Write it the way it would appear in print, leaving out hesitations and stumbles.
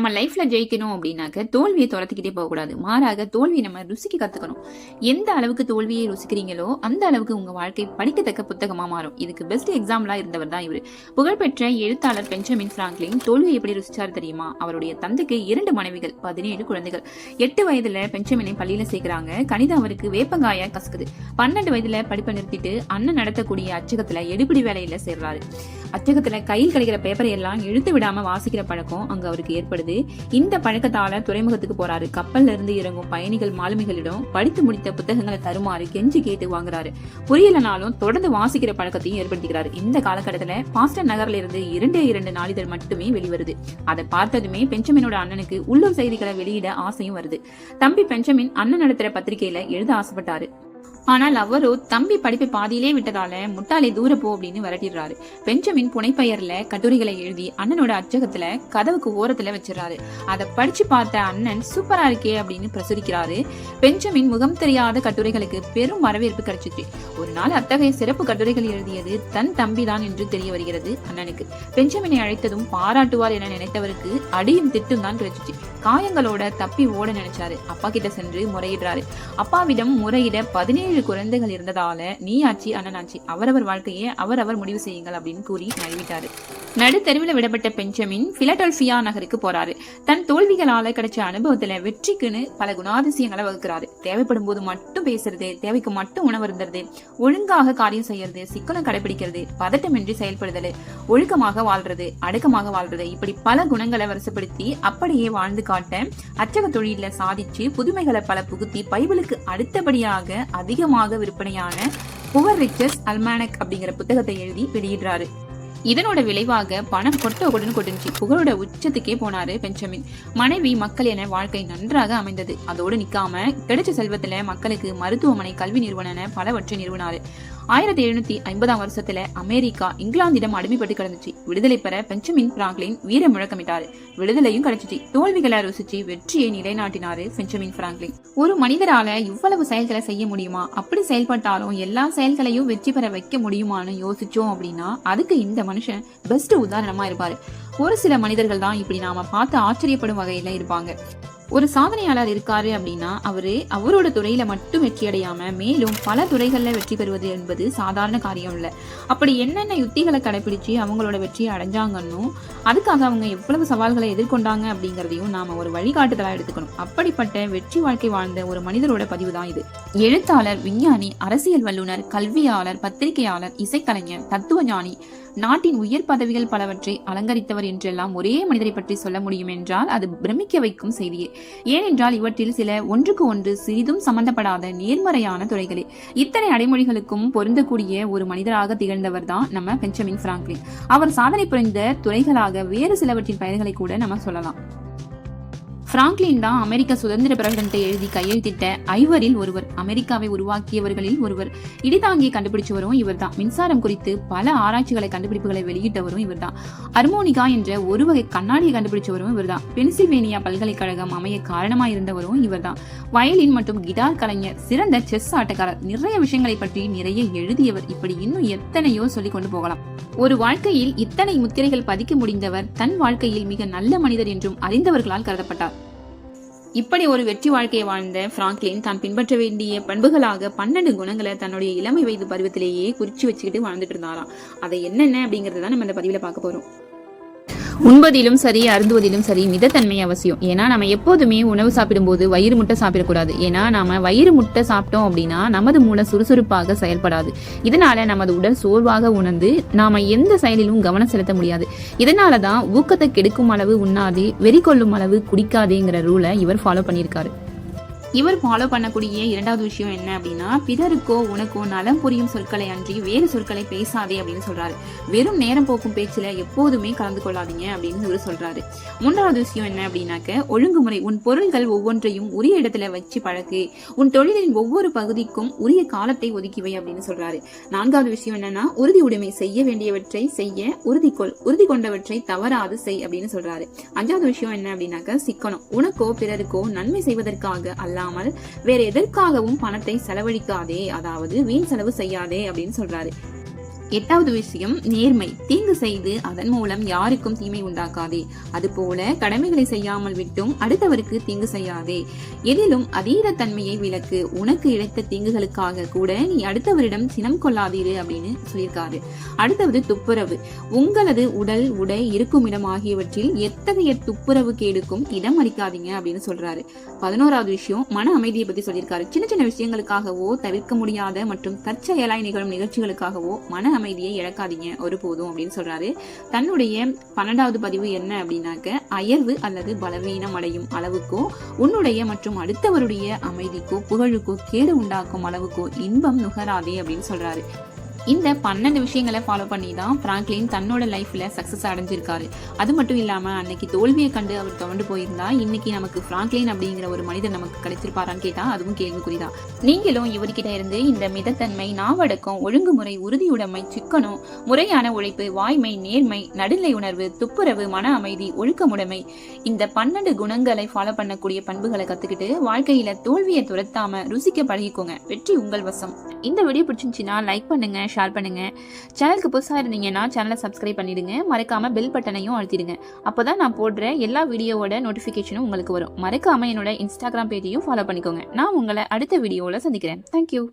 நம்ம லைஃப்ல ஜெயிக்கணும் அப்படின்னாக்க தோல்வியை துரத்திக்கிட்டே போகக்கூடாது. மாறாக தோல்வியை நம்ம ருசிக்க கத்துக்கணும். எந்த அளவுக்கு தோல்வியை ருசிக்கிறீங்களோ அந்த அளவுக்கு உங்க வாழ்க்கை படிக்கத்தக்க புத்தகமா மாறும். இதுக்கு பெஸ்ட் எக்ஸாம்பிளா இருந்தவர் தான் இவரு. புகழ்பெற்ற எழுத்தாளர் பெஞ்சமின் பிராங்க்லின் தோல்வியை எப்படி ருசிச்சாரு தெரியுமா? அவருடைய தந்தைக்கு 2 மனைவிகள், 17 குழந்தைகள். 8 வயதுல பெஞ்சமினை பள்ளியில சேர்க்கிறாங்க. கணிதம் அவருக்கு வேப்பங்காயா கசக்குது. 12 வயதுல படிப்பை நிறுத்திட்டு அண்ணன் நடத்தக்கூடிய அச்சகத்துல எடுபிடி வேலையில சேர்றாரு. அச்சகத்துல கையில் கிடைக்கிற பேப்பரை எல்லாம் எழுத்து விடாம வாசிக்கிற பழக்கம் அங்க அவருக்கு ஏற்படுது. இந்த பழக்கத்தால துறைமுகத்துக்கு போறாரு. கப்பல்ல இருந்து இறங்கும் பயணிகள் மாலுமிகளிடம் படித்து முடித்த புத்தகங்களை தருமாறு கெஞ்சி கேட்டு வாங்குறாரு. புரியலனாலும் தொடர்ந்து வாசிக்கிற பழக்கத்தையும் ஏற்படுத்திக்கிறாரு. இந்த காலகட்டத்துல பாஸ்டன் நகர்ல இருந்து 2 நாளிதழ் மட்டுமே வெளிவருது. அதை பார்த்ததுமே பெஞ்சமினோட அண்ணனுக்கு உள்ளூர் செய்திகளை வெளியிட ஆசையும் வருது. தம்பி பெஞ்சமின் அண்ணன் நடத்துற பத்திரிகையில எழுத ஆசைப்பட்டாரு. ஆனால் அவரோ தம்பி படிப்பை பாதியிலே விட்டதால முட்டாளை தூர போ அப்படின்னு விரட்டிடுறாரு. பெஞ்சமின் புனைப்பெயர்ல கட்டுரைகளை எழுதி அண்ணனோட அச்சகத்துல கதவுக்கு ஓரத்துல வச்சிடறாரு. அதை படிச்சு பார்த்த அண்ணன் சூப்பரா இருக்கே அப்படின்னு பிரசுரிக்கிறாரு. பெஞ்சமின் முகம் தெரியாத கட்டுரைகளுக்கு பெரும் வரவேற்பு கிடைச்சிச்சு. ஒரு நாள் அத்தகைய சிறப்பு கட்டுரைகள் எழுதியது தன் தம்பி தான் என்று தெரிய வருகிறது அண்ணனுக்கு. பெஞ்சமினை அழைத்ததும் பாராட்டுவார் என நினைத்தவருக்கு அடியும் திட்டும் தான் கிடைச்சிச்சு. காயங்களோட தப்பி ஓட நினைச்சாரு. அப்பா கிட்ட சென்று முறையிடுறாரு. அப்பாவிடம் முறையிட 17 குழந்தைகள் இருந்ததால நீ ஆச்சு அண்ணனாச்சி, அவரவர் வாழ்க்கையை அவரவர் முடிவு செய்யுங்கள் அப்படின்னு கூறி நழுவிட்டாரு. நடுத்தெருவில் விடப்பட்ட பெஞ்சமின் பிலடெல்பியா நகருக்கு போறாரு. தன் தோல்விகளால கிடைச்ச அனுபவத்துல வெற்றிக்குன்னு பல குணாதிசயங்களை வகுக்கிறாரு. தேவைப்படும் போது மட்டும் பேசுறது, தேவைக்கு மட்டும் உணவருந்துறது, ஒழுங்காக காரியம் செய்யறது, சிக்கனம் கடைபிடிக்கிறது, பதட்டமின்றி செயல்படுதல், ஒழுக்கமாக வாழ்றது, அடக்கமாக வாழ்றது, இப்படி பல குணங்களை வரிசைப்படுத்தி அப்படியே வாழ்ந்து காட்ட அச்சக தொழில சாதிச்சு புதுமைகளை பல புகுத்தி பைபிளுக்கு அடுத்தபடியாக அதிகமாக விற்பனையான புவர் ரிச்சஸ் அல்மானக் அப்படிங்கிற புத்தகத்தை எழுதி வெளியிடுறாரு. இதனோட விளைவாக பணம் கொட்டுச்சு. புகழோட உச்சத்துக்கே போனாரு பெஞ்சமின். மனைவி, மக்கள் என வாழ்க்கை நன்றாக அமைந்தது. அதோடு நிக்காம கிடைச்ச செல்வத்துல மக்களுக்கு மருத்துவமனை, கல்வி நிறுவன பலவற்றை நிறுவனாரு. 1750 வருஷத்துல அமெரிக்கா இங்கிலாந்திடம் அடிமைப்பட்டு கிடந்துச்சு. விடுதலை பெற பெஞ்சமின் பிராங்க்லின் வீர முழக்கமிட்டாரு. விடுதலையும் கிடைச்சிச்சு. தோல்விகளை ருசிச்சு வெற்றியை நிலைநாட்டினாரு பெஞ்சமின் பிராங்க்லின். ஒரு மனிதரால இவ்வளவு செயல்களை செய்ய முடியுமா? அப்படி செயல்பட்டாலும் எல்லா செயல்களையும் வெற்றி பெற வைக்க முடியுமான்னு யோசிச்சோம் அப்படின்னா அதுக்கு இந்த மனுஷன் பெஸ்ட் உதாரணமா இருப்பாரு. ஒரு சில மனிதர்கள் தான் இப்படி நாம பார்த்து ஆச்சரியப்படும் வகையில இருப்பாங்க. ஒரு சாதனையாளர் இருக்காரு அப்படின்னா அவரோட துறையில மட்டும் வெற்றி அடையாம மேலும் பல துறைகள்ல வெற்றி பெறுவது என்பது சாதாரண காரியம் இல்ல. அப்படி என்னென்ன யுத்திகளை கடைபிடிச்சு அவங்களோட வெற்றியை அடைஞ்சாங்கன்னு, அதுக்காக அவங்க எவ்வளவு சவால்களை எதிர்கொண்டாங்க அப்படிங்கறதையும் நாம ஒரு வழிகாட்டுதலா எடுத்துக்கணும். அப்படிப்பட்ட வெற்றி வாழ்க்கை வாழ்ந்த ஒரு மனிதரோட பதிவு தான் இது. எழுத்தாளர், விஞ்ஞானி, அரசியல் வல்லுநர், கல்வியாளர், பத்திரிகையாளர், இசைக்கலைஞர், தத்துவ ஞானி, நாட்டின் உயர் பதவிகள் பலவற்றை அலங்கரித்தவர் என்றெல்லாம் ஒரே மனிதரை பற்றி சொல்ல முடியும் என்றால் அது பிரமிக்க வைக்கும் செய்தியே. ஏனென்றால் இவற்றில் சில ஒன்றுக்கு ஒன்று சிறிதும் சம்பந்தப்படாத நேர்மறையான துறைகளே. இத்தனை அடைமொழிகளுக்கும் பொருந்தக்கூடிய ஒரு மனிதராக திகழ்ந்தவர் தான் நம்ம பெஞ்சமின் பிராங்க்லின். அவர் சாதனை புரிந்த துறைகளாக வேறு சிலவற்றின் பெயர்களை கூட நம்ம சொல்லலாம். பிராங்க்லின் தான் அமெரிக்க சுதந்திர பிரகடனத்தை எழுதி கையெழுத்திட்ட ஐவரில் ஒருவர். அமெரிக்காவை உருவாக்கியவர்களில் ஒருவர். இடிதாங்கியை கண்டுபிடிச்சவரும் இவர் தான். மின்சாரம் குறித்து பல ஆராய்ச்சிகளை, கண்டுபிடிப்புகளை வெளியிட்டவரும் இவர் தான். அர்மோனிகா என்ற ஒரு வகை கண்ணாடியை கண்டுபிடிச்சவரும் இவர் தான். பென்சில்வேனியா பல்கலைக்கழகம் அமைய காரணமாக இருந்தவரும் இவர் தான். வயலின் மற்றும் கிட்டார் கலைஞர், சிறந்த செஸ் ஆட்டக்காரர், நிறைய விஷயங்களை பற்றி நிறைய எழுதியவர். இப்படி இன்னும் எத்தனையோ சொல்லிக் கொண்டு போகலாம். ஒரு வாழ்க்கையில் இத்தனை முத்திரைகள் பதிக்க முடிந்தவர் தன் வாழ்க்கையில் மிக நல்ல மனிதர் என்றும் அறிந்தவர்களால் கருதப்பட்டார். இப்படி ஒரு வெற்றி வாழ்க்கையை வாழ்ந்த பிராங்க்லின் தான் பின்பற்ற வேண்டிய பண்புகளாக 12 குணங்களை தன்னுடைய இளமை வயது பருவத்திலேயே குறிச்சு வச்சுக்கிட்டு வாழ்ந்துட்டு இருந்தாராம். அதை என்னென்ன அப்படிங்கறத நம்ம இந்த பதிவுல பார்க்க போறோம். உண்பதிலும் சரி, அருந்துவதிலும் சரி மிதத்தன்மை அவசியம். ஏன்னா நம்ம எப்போதுமே உணவு சாப்பிடும் போது வயிறு முட்டை சாப்பிடக்கூடாது. ஏன்னா நாம வயிறு முட்டை சாப்பிட்டோம் அப்படின்னா நமது மூளை சுறுசுறுப்பாக செயல்படாது. இதனால நமது உடல் சோர்வாக உணர்ந்து நாம எந்த செயலிலும் கவனம் செலுத்த முடியாது. இதனாலதான் ஊக்கத்தை கெடுக்கும் அளவு உண்ணாதே, வெறி கொள்ளும் அளவு குடிக்காதேங்கிற ரூலை இவர் ஃபாலோ பண்ணியிருக்காரு. இவர் ஃபாலோ பண்ணக்கூடிய 2வது விஷயம் என்ன அப்படின்னா, பிறருக்கோ உனக்கோ நலம் புரியும் சொற்களை அன்றி வேறு சொற்களை பேசாதே அப்படின்னு சொல்றாரு. வெறும் நேரம் போக்கும் பேச்சுல எப்போதுமே கலந்து கொள்ளாதீங்க அப்படின்னு இவர் சொல்றாரு. 3வது விஷயம் என்ன அப்படின்னாக்க, ஒழுங்குமுறை. உன் பொருள்கள் ஒவ்வொன்றையும் உரிய இடத்துல வச்சு பழகு. உன் தொழிலின் ஒவ்வொரு பகுதிக்கும் உரிய காலத்தை ஒதுக்கிவை அப்படின்னு சொல்றாரு. 4வது விஷயம் என்னன்னா, உறுதி உடைமை. செய்ய வேண்டியவற்றை செய்ய உறுதிக்கொள், உறுதி கொண்டவற்றை தவறாது செய் அப்படின்னு சொல்றாரு. 5வது விஷயம் என்ன அப்படின்னாக்க, சிக்கனம். உனக்கோ பிறருக்கோ நன்மை செய்வதற்காக அல்ல வேற எதற்காகவும் பணத்தை செலவழிக்காதே, அதாவது வீண் செலவு செய்யாதே அப்படின்னு சொல்றாரு. 8வது விஷயம் நேர்மை. தீங்கு செய்து அதன் மூலம் யாருக்கும் தீமை உண்டாக்காதே. அதுபோல கடமைகளை செய்யாமல் விட்டும் அடுத்தவருக்கு தீங்கு செய்யாதே. எதிலும் அதீத தன்மையை விலக்கு. உனக்கு இழைத்த தீங்குகளுக்காக கூட நீ அடுத்தவரிடம் சினம் கொள்ளாதீரு அப்படின்னு சொல்லியிருக்காரு. அடுத்தது துப்புரவு. உங்களது உடல், உடை, இருக்குமிடம் ஆகியவற்றில் எத்தகைய துப்புரவு கேடுக்கும் இடம் அளிக்காதீங்க அப்படின்னு சொல்றாரு. 11வது விஷயம் மன அமைதியை பத்தி சொல்லியிருக்காரு. சின்ன சின்ன விஷயங்களுக்காகவோ, தவிர்க்க முடியாத மற்றும் தற்செயலாய் நிகழும் நிகழ்ச்சிகளுக்காகவோ மன அமைதியை இழக்காதீங்க ஒருபோதும் அப்படின்னு சொல்றாரு. தன்னுடைய 12வது பதிவு என்ன அப்படின்னாக்க, அயர்வு அல்லது பலவீனம் அடையும் அளவுக்கோ, உன்னுடைய மற்றும் அடுத்தவருடைய அமைதிக்கோ புகழுக்கோ கேடு உண்டாக்கும் அளவுக்கோ இன்பம் நுகராதே அப்படின்னு சொல்றாரு. இந்த 12 விஷயங்களை ஃபாலோ பண்ணி தான் பிராங்க்லின் தன்னோட லைஃப்ல சக்சஸ் அடைஞ்சிருக்காரு. அது மட்டும் இல்லாம அன்னைக்கு தோல்வியை கண்டு அவர் துவண்டு போயிருந்தா இன்னைக்கு நமக்கு பிராங்க்லின் அப்படிங்கிற ஒரு மனிதர் நமக்கு கிடைச்சிருப்பாரான்னு கேட்டா அதுவும் கேள்விக்குறிதான். நீங்களும் இவர்கிட்ட இருந்து இந்த மிதத்தன்மை, நாவடக்கம், ஒழுங்குமுறை, உறுதியுடைமை, சிக்கனம், முறையான உழைப்பு, வாய்மை, நேர்மை, நடுநிலை உணர்வு, துப்புரவு, மன அமைதி, ஒழுக்கமுடைமை, இந்த 12 குணங்களை ஃபாலோ பண்ணக்கூடிய பண்புகளை கத்துக்கிட்டு வாழ்க்கையில தோல்வியை துரத்தாம ருசிக்க பழகிக்கோங்க. வெற்றி உங்கள் வசம். இந்த வீடியோ பிடிச்சிருந்துச்சுன்னா லைக் பண்ணுங்க, ஷேர் பண்ணுங்க. சேனலுக்கு புதுசாக இருந்தீங்கன்னா சேனலை சப்ஸ்கிரைப் பண்ணிடுங்க. மறக்காம பெல் பட்டனையும் அழுத்திடுங்க. அப்போதான் நான் போடுற எல்லா வீடியோவோட நோட்டிஃபிகேஷனும் உங்களுக்கு வரும். மறக்காம என்னோட இன்ஸ்டாகிராம் பேஜையும் ஃபாலோ பண்ணிக்கோங்க. நான் உங்களை அடுத்த வீடியோவில் சந்திக்கிறேன். தேங்க்யூ.